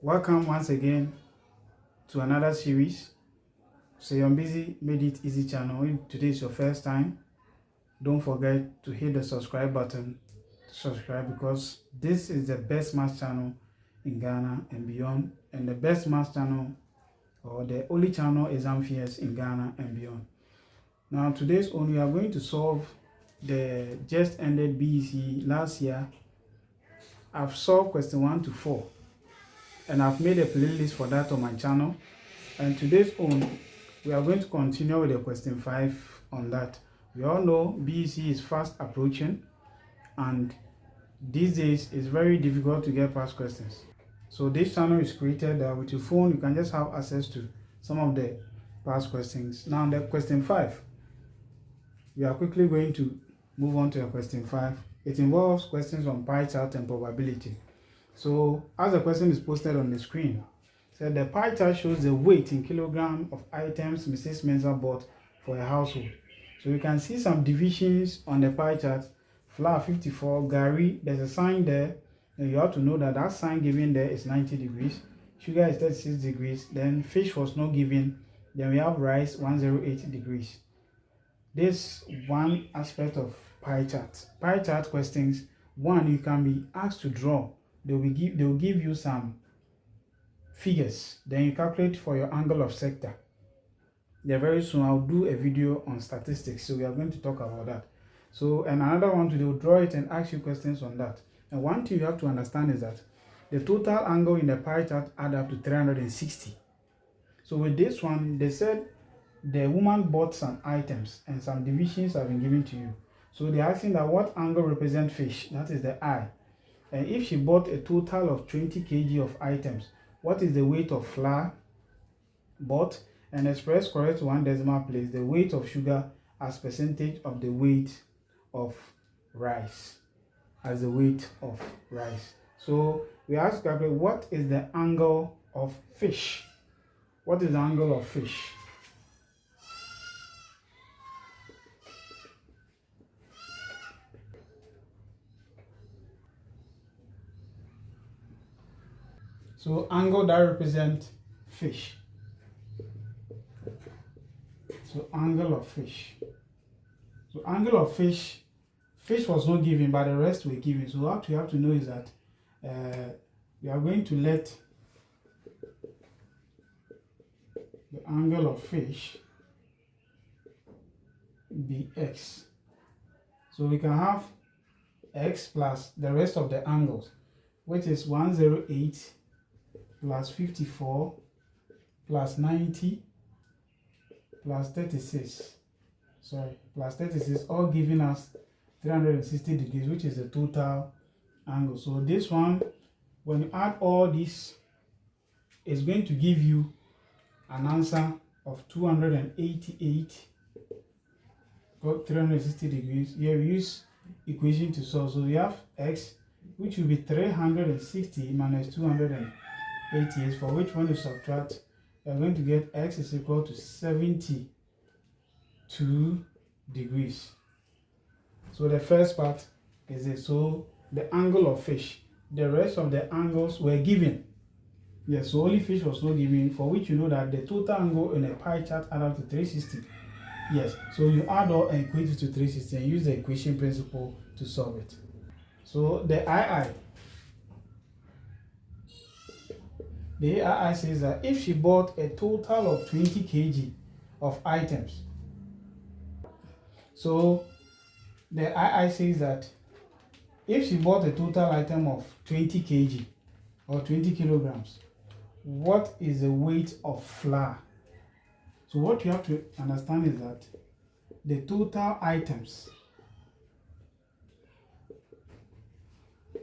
Welcome once again to another series. Say on Busy Made It Easy channel. If today is your first time, don't forget to hit the subscribe button to subscribe, because this is the best math channel in Ghana and beyond, and the best math channel or the only channel exam fears in Ghana and beyond. Now today's only we are going to solve the just ended BEC last year. I've solved question 1 to 4. And I've made a playlist for that on my channel. And today's own, we are going to continue with the question 5 on that. We all know BEC is fast approaching, and these days it's very difficult to get past questions. So this channel is created that with your phone you can just have access to some of the past questions. Now the question 5, we are quickly going to move on to the question 5. It involves questions on pie chart and probability. So as the question is posted on the screen, said the pie chart shows the weight in kilogram of items Mrs. Mensah bought for a household. So you can see some divisions on the pie chart. Flour 54, Gary, there's a sign there, and you have to know that that sign given there is 90 degrees. Sugar is 36 degrees. Then fish was not given. Then we have rice 108 degrees. This one aspect of pie chart. Pie chart questions. One, you can be asked to draw. They will give you some figures, then you calculate for your angle of sector. Yeah, very soon I'll do a video on statistics, so we are going to talk about that. So, and another one, they will draw it and ask you questions on that. And one thing you have to understand is that the total angle in the pie chart add up to 360. So with this one, they said the woman bought some items and some divisions have been given to you. So they're asking that what angle represent fish, that is the I. And if she bought a total of 20 kg of items, what is the weight of flour bought? And express correct to one decimal place the weight of sugar as percentage of the weight of rice. As the weight of rice. So we ask, what is the angle of fish? What is the angle of fish? So angle that represent fish. So angle of fish. So angle of fish, fish was not given, but the rest were given. So what you have to know is that we are going to let the angle of fish be x. So we can have x plus the rest of the angles, which is 108 plus 54 plus 90 plus 36. Sorry, plus 36, all giving us 360 degrees, which is the total angle. So this one, when you add all this, it's going to give you an answer of 288 got 360 degrees. Here we use equation to solve. So we have x, which will be 360 minus 288, for which when you subtract, you are going to get x is equal to 72 degrees. So the first part is it. So the angle of fish, the rest of the angles were given. Yes, so only fish was not given, for which you know that the total angle in a pie chart add up to 360. Yes, so you add all and equate it to 360 and use the equation principle to solve it. So the II says that if she bought a total of 20 kg of items, so the II says that if she bought a total item of 20 kg or 20 kilograms, what is the weight of flour? So what you have to understand is that the total items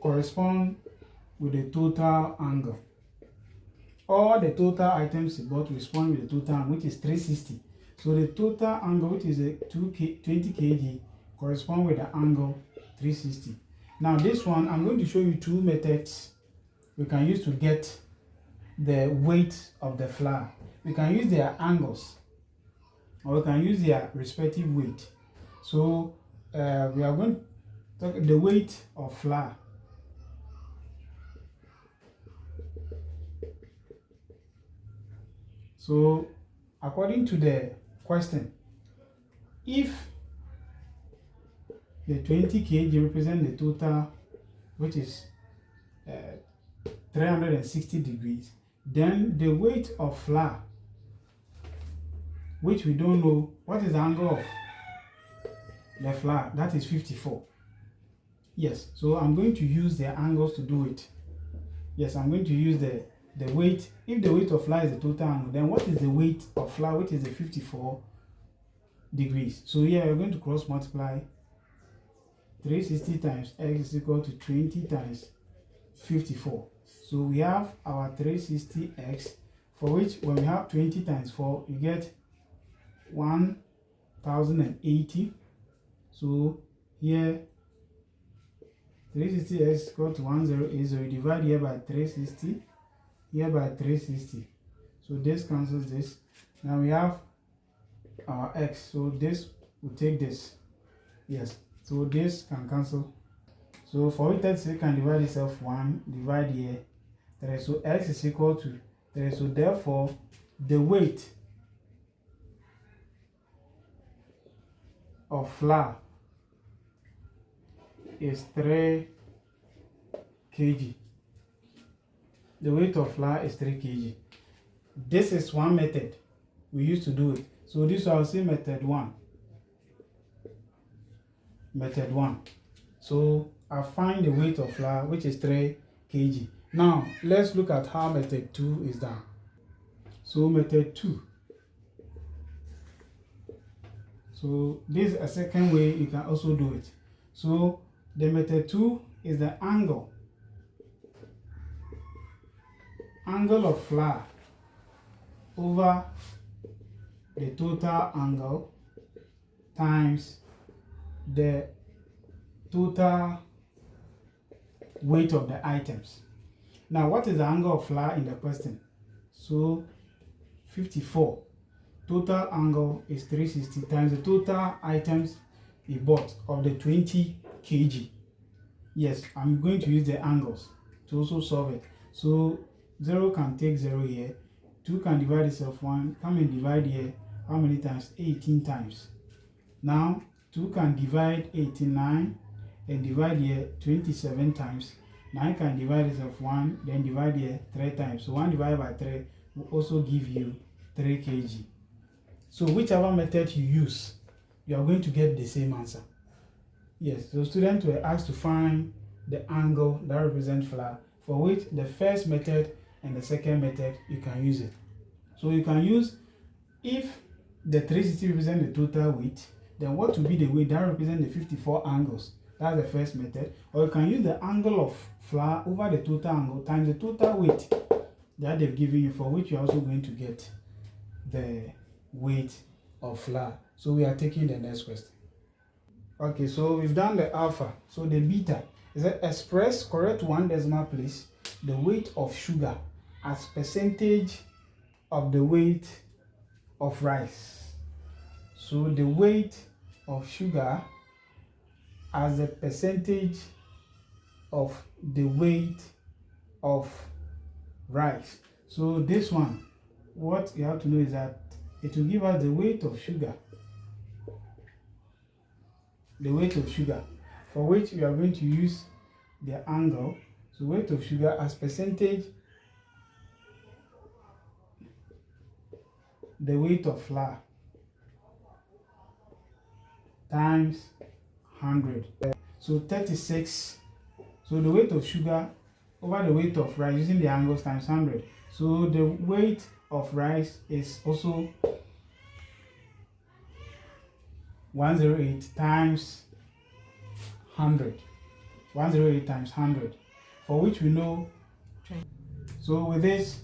correspond with the total angle. All the total items you bought correspond with the total angle, which is 360. So the total angle, which is a 20 kg, correspond with the angle 360. Now this one, I'm going to show you two methods we can use to get the weight of the flour. We can use their angles, or we can use their respective weight. So we are going to talk the weight of flour. So according to the question, if the 20 kg represent the total, which is 360 degrees, then the weight of flour, which we don't know, what is the angle of the flour? That is 54. Yes, so I'm going to use the angles to do it. Yes, I'm going to use the weight. If the weight of flour is the total angle, then what is the weight of flour, which is the 54 degrees? So here we're going to cross multiply 360 times x is equal to 20 times 54. So we have our 360x, for which when we have 20 times 4, you get 1080. So here 360x is equal to 1080. Divide here by 360, here by 360. So this cancels this. Now we have our x. So this will take this. Yes. So this can cancel. So for it, 36 can divide itself 1, divide here 3. So x is equal to 3. So therefore, the weight of flour is 3 kg. The weight of flour is 3 kg. This is one method we used to do it. So this I'll say method 1. Method 1. So I find the weight of flour, which is 3 kg. Now let's look at how method 2 is done. So method 2. So this is a second way you can also do it. So the method 2 is the angle of flour over the total angle times the total weight of the items. Now what is the angle of flour in the question? So 54. Total angle is 360 times the total items he bought of the 20 kg. Yes, I'm going to use the angles to also solve it. So 0 can take 0 here. 2 can divide itself 1. Come and divide here. How many times? 18 times. Now 2 can divide 89 and divide here 27 times. 9 can divide itself 1, then divide here 3 times. So 1 divided by 3 will also give you 3 kg. So whichever method you use, you are going to get the same answer. Yes, so students were asked to find the angle that represents flour, for which the first method and the second method, you can use it. So you can use, if the 360 represents the total weight, then what will be the weight that represents the 54 angles? That's the first method. Or you can use the angle of flour over the total angle times the total weight that they've given you, for which you're also going to get the weight of flour. So we are taking the next question. Okay, so we've done the alpha. So the beta is that express correct 1 decimal place the weight of sugar as percentage of the weight of rice. So the weight of sugar as a percentage of the weight of rice. So this one, what you have to know is that it will give us the weight of sugar. The weight of sugar, for which we are going to use the angle. So weight of sugar as percentage the weight of flour times 100. So 36. So the weight of sugar over the weight of rice using the angles times 100. So the weight of rice is also 108 times 100. 108 times 100, for which we know. So with this,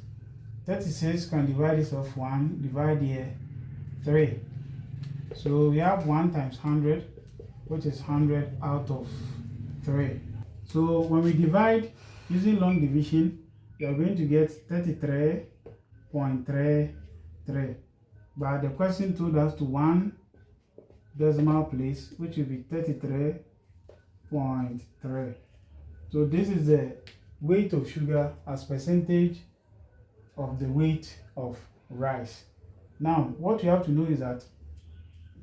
36 can divide this off 1, divide here 3. So we have 1 times 100, which is 100 out of 3. So when we divide using long division, we are going to get 33.33. But the question told us to 1 decimal place, which will be 33.3. So this is the weight of sugar as percentage of the weight of rice. Now, what you have to know is that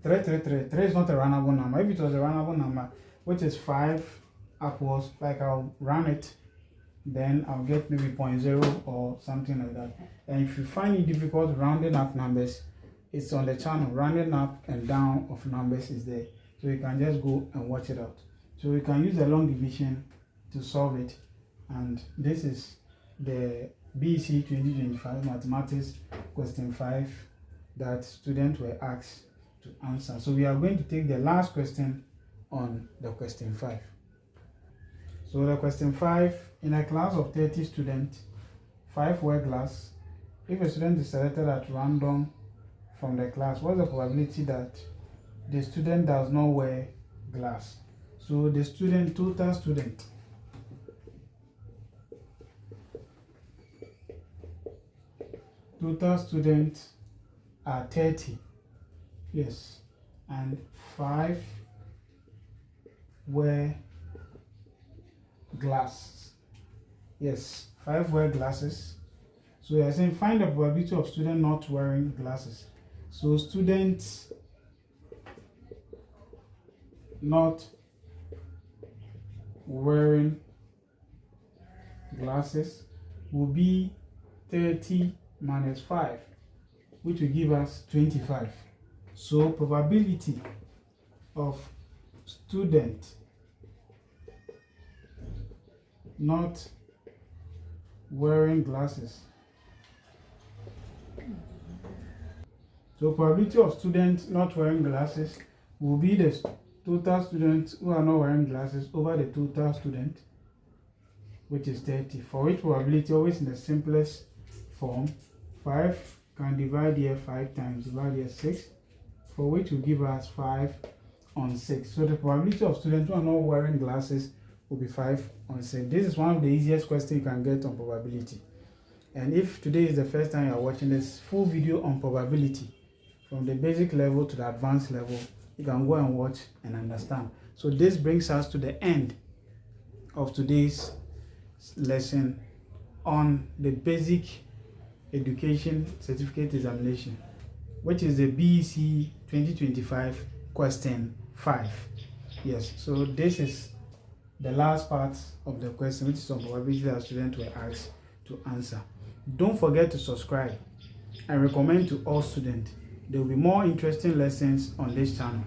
3 is not a runnable number. If it was a runnable number, which is 5 upwards, like I'll run it, then I'll get maybe 0.0 or something like that. And if you find it difficult rounding up numbers, it's on the channel. Rounding up and down of numbers is there. So you can just go and watch it out. So you can use the long division to solve it. And this is the BC 2025 Mathematics question 5 that students were asked to answer. So we are going to take the last question on the question 5. So the question 5, in a class of 30 students, 5 wear glass. If a student is selected at random from the class, what's the probability that the student does not wear glass? So the total students are 30. Yes, and 5 wear glasses. Yes, 5 wear glasses. So you are saying find the probability of student not wearing glasses. So students not wearing glasses will be 30 minus 5, which will give us 25. So probability of student not wearing glasses. So probability of students not wearing glasses will be the total students who are not wearing glasses over the total student, which is 30. For which probability, always in the simplest form, 5 can divide here 5 times, divide here 6, for which will give us 5 on 6. So the probability of students who are not wearing glasses will be 5 on 6. This is one of the easiest questions you can get on probability. And if today is the first time you are watching this full video on probability, from the basic level to the advanced level, you can go and watch and understand. So this brings us to the end of today's lesson on the basic education certificate examination, which is the BEC 2025 question 5. Yes, so this is the last part of the question, which is on probability that students were asked to answer. Don't forget to subscribe and recommend to all students. There will be more interesting lessons on this channel.